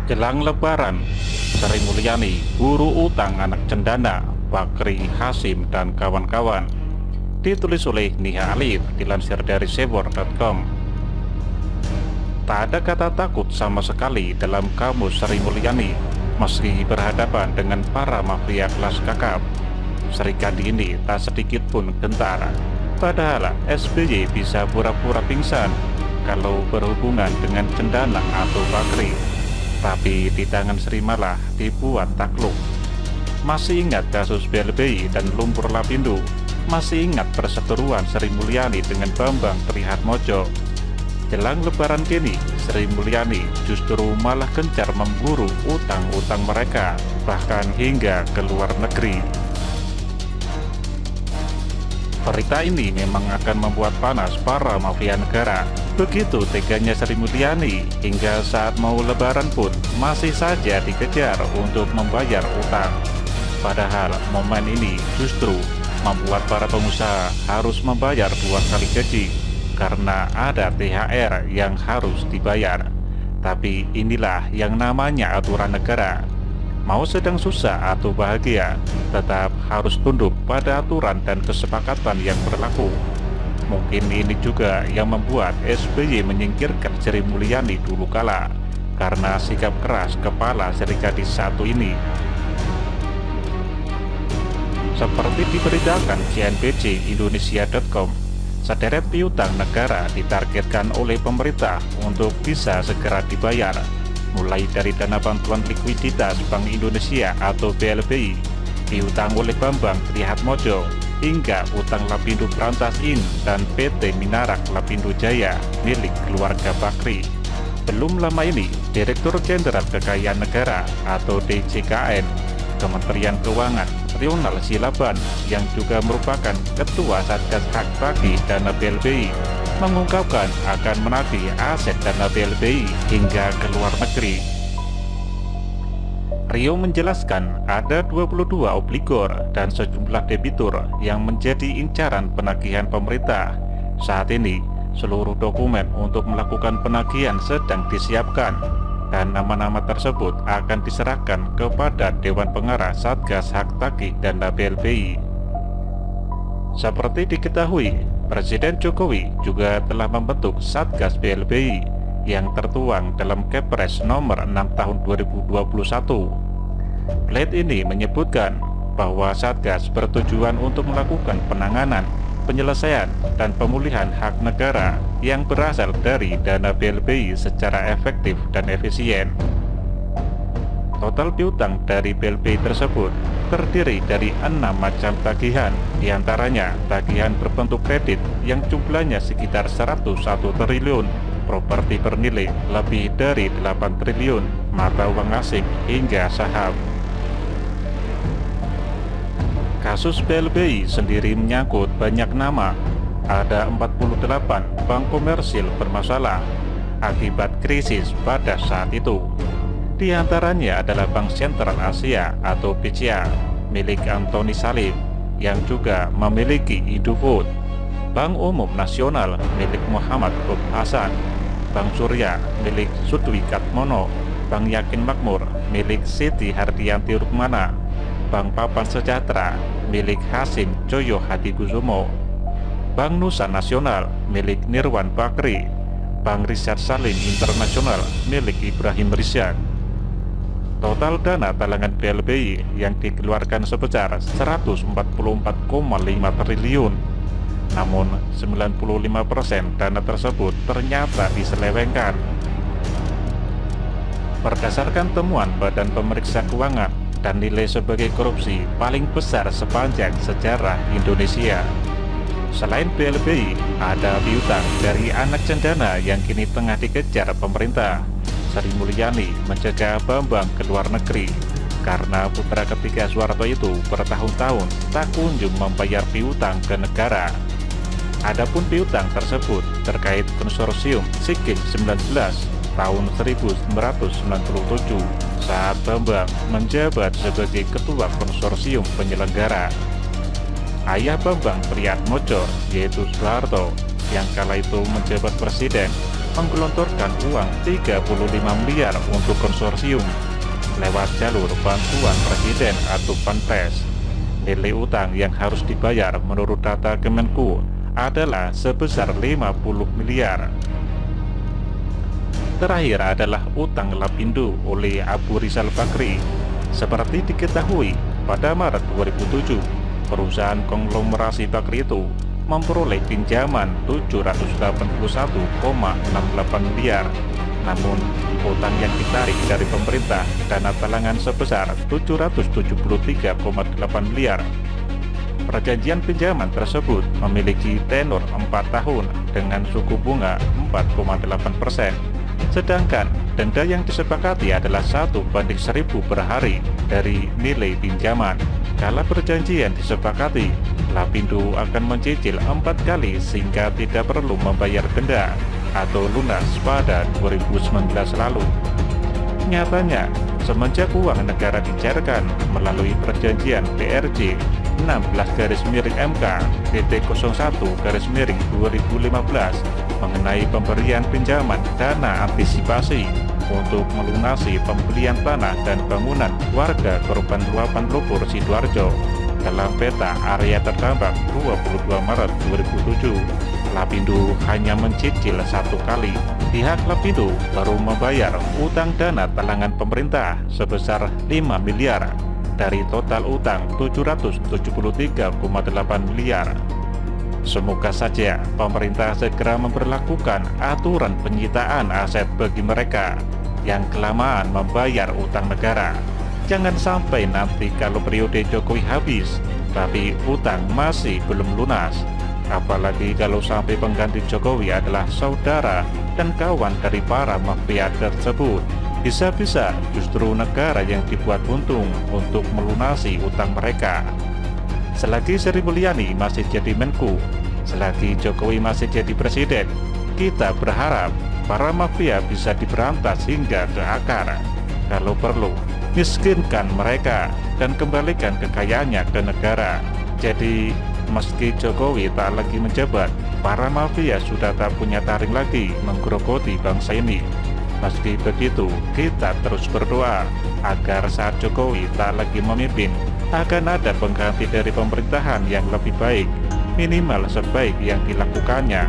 Jelang Lebaran, Sri Mulyani buru utang anak cendana, Bakri Hasim dan kawan-kawan. Ditulis oleh Nia Alif, dilansir dari Sewor.com. Tak ada kata takut sama sekali dalam kamus Sri Mulyani meski berhadapan dengan para mafia kelas kakap. Sri Kandi ini tak sedikit pun gentar. Padahal SBY bisa pura-pura pingsan kalau berhubungan dengan cendana atau Bakri. Tapi di tangan Sri malah dibuat takluk. Masih ingat kasus BLBI dan lumpur Lapindo? Masih ingat perseteruan Sri Mulyani dengan Bambang Trihatmojo? Jelang Lebaran kini, Sri Mulyani justru malah gencar memburu utang-utang mereka, bahkan hingga ke luar negeri. Berita ini memang akan membuat panas para mafia negara. Begitu teganya Sri Mulyani, hingga saat mau Lebaran pun masih saja dikejar untuk membayar utang. Padahal momen ini justru membuat para pengusaha harus membayar 2 kali gaji karena ada THR yang harus dibayar. Tapi inilah yang namanya aturan negara. Mau sedang susah atau bahagia, tetap harus tunduk pada aturan dan kesepakatan yang berlaku. Mungkin ini juga yang membuat SBY menyingkirkan Sri Mulyani dulu kala, karena sikap keras kepala Sri Gadis satu ini. Seperti diberitakan CNBC Indonesia.com, sederet piutang negara ditargetkan oleh pemerintah untuk bisa segera dibayar, mulai dari dana bantuan likuiditas Bank Indonesia atau BLBI, piutang oleh Bambang Trihatmojo, hingga utang Lapindo Brantas In dan PT Minarak Lapindo Jaya milik keluarga Bakri. Belum lama ini, Direktur Jenderal Kekayaan Negara atau DJKN Kementerian Keuangan Ronald Silaban, yang juga merupakan Ketua Satgas Hak Tagih Dana BLBI, mengungkapkan akan menagih aset dana BLBI hingga ke luar negeri. Rio menjelaskan ada 22 obligor dan sejumlah debitur yang menjadi incaran penagihan pemerintah. Saat ini, seluruh dokumen untuk melakukan penagihan sedang disiapkan, dan nama-nama tersebut akan diserahkan kepada Dewan Pengarah Satgas Hak Tagih Dana BLBI. Seperti diketahui, Presiden Jokowi juga telah membentuk Satgas BLBI yang tertuang dalam Kepres nomor 6 tahun 2021. Plat ini menyebutkan bahwa Satgas bertujuan untuk melakukan penanganan, penyelesaian, dan pemulihan hak negara yang berasal dari dana BLBI secara efektif dan efisien. Total piutang dari BLBI tersebut terdiri dari 6 macam tagihan, diantaranya tagihan berbentuk kredit yang jumlahnya sekitar 101 triliun, properti bernilai lebih dari 8 triliun, mata uang asing, hingga saham. Kasus BLBI sendiri menyangkut banyak nama. Ada 48 bank komersil bermasalah akibat krisis pada saat itu. Di antaranya adalah Bank Sentral Asia atau BCA milik Antoni Salim yang juga memiliki Indofood, Bank Umum Nasional milik Muhammad Bob Hasan, Bank Surya milik Sudwi Katmono, Bank Yakin Makmur milik Siti Hardianti Rukmana, Bank Papan Sejahtera milik Hasim Joyo Hadikusumo, Bank Nusa Nasional milik Nirwan Bakri, Bank Risyad Salim Internasional milik Ibrahim Risyad. Total dana talangan BLBI yang dikeluarkan sebesar 144,5 triliun. Namun 95% dana tersebut ternyata diselewengkan. Berdasarkan temuan Badan Pemeriksa Keuangan dan nilai sebagai korupsi paling besar sepanjang sejarah Indonesia. Selain BLBI, ada piutang dari anak cendana yang kini tengah dikejar pemerintah. Sri Mulyani mencegah Bambang ke luar negeri karena putra ketiga Soeharto itu bertahun-tahun tak kunjung membayar piutang ke negara. Adapun piutang tersebut terkait konsorsium SEA Games 19 tahun 1997 saat Bambang menjabat sebagai ketua konsorsium penyelenggara. Ayah Bambang Trihatmojo, yaitu Soeharto, yang kala itu menjabat presiden menggelontorkan uang 35 miliar untuk konsorsium lewat jalur bantuan presiden atau Banpres. Nilai utang yang harus dibayar menurut data Kemenku adalah sebesar 50 miliar. Terakhir adalah utang Lapindo oleh Abu Rizal Bakri. Seperti diketahui, pada Maret 2007, perusahaan konglomerasi Bakri itu memperoleh pinjaman 781,68 miliar. Namun, utang yang ditarik dari pemerintah dana talangan sebesar 773,8 miliar. Perjanjian pinjaman tersebut memiliki tenor 4 tahun dengan suku bunga 4,8%. Sedangkan denda yang disepakati adalah 1:1000 per hari dari nilai pinjaman. Kala perjanjian disepakati, Lapindo akan mencicil 4 kali sehingga tidak perlu membayar denda atau lunas pada 2019 lalu. Nyatanya, semenjak uang negara dicairkan melalui perjanjian PRJ 16-MK-01-2015 mengenai pemberian pinjaman dana antisipasi untuk melunasi pembelian tanah dan bangunan warga korban luapan lumpur Sidoarjo dalam peta area terdampak 22 Maret 2007, Lapindo hanya mencicil 1 kali. Pihak Lapindo baru membayar utang dana talangan pemerintah sebesar 5 miliar dari total utang 773,8 miliar. Semoga saja pemerintah segera memberlakukan aturan penyitaan aset bagi mereka yang kelamaan membayar utang negara. Jangan sampai nanti kalau periode Jokowi habis, tapi utang masih belum lunas. Apalagi kalau sampai pengganti Jokowi adalah saudara dan kawan dari para mafia tersebut. Bisa-bisa justru negara yang dibuat untung untuk melunasi utang mereka. Selagi Sri Mulyani masih jadi Menku, selagi Jokowi masih jadi presiden, kita berharap para mafia bisa diberantas hingga ke akar. Kalau perlu, miskinkan mereka dan kembalikan kekayaannya ke negara. Jadi, meski Jokowi tak lagi menjabat, para mafia sudah tak punya taring lagi menggerogoti bangsa ini. Meski begitu, kita terus berdoa agar saat Jokowi tak lagi memimpin, akan ada pengganti dari pemerintahan yang lebih baik, minimal sebaik yang dilakukannya.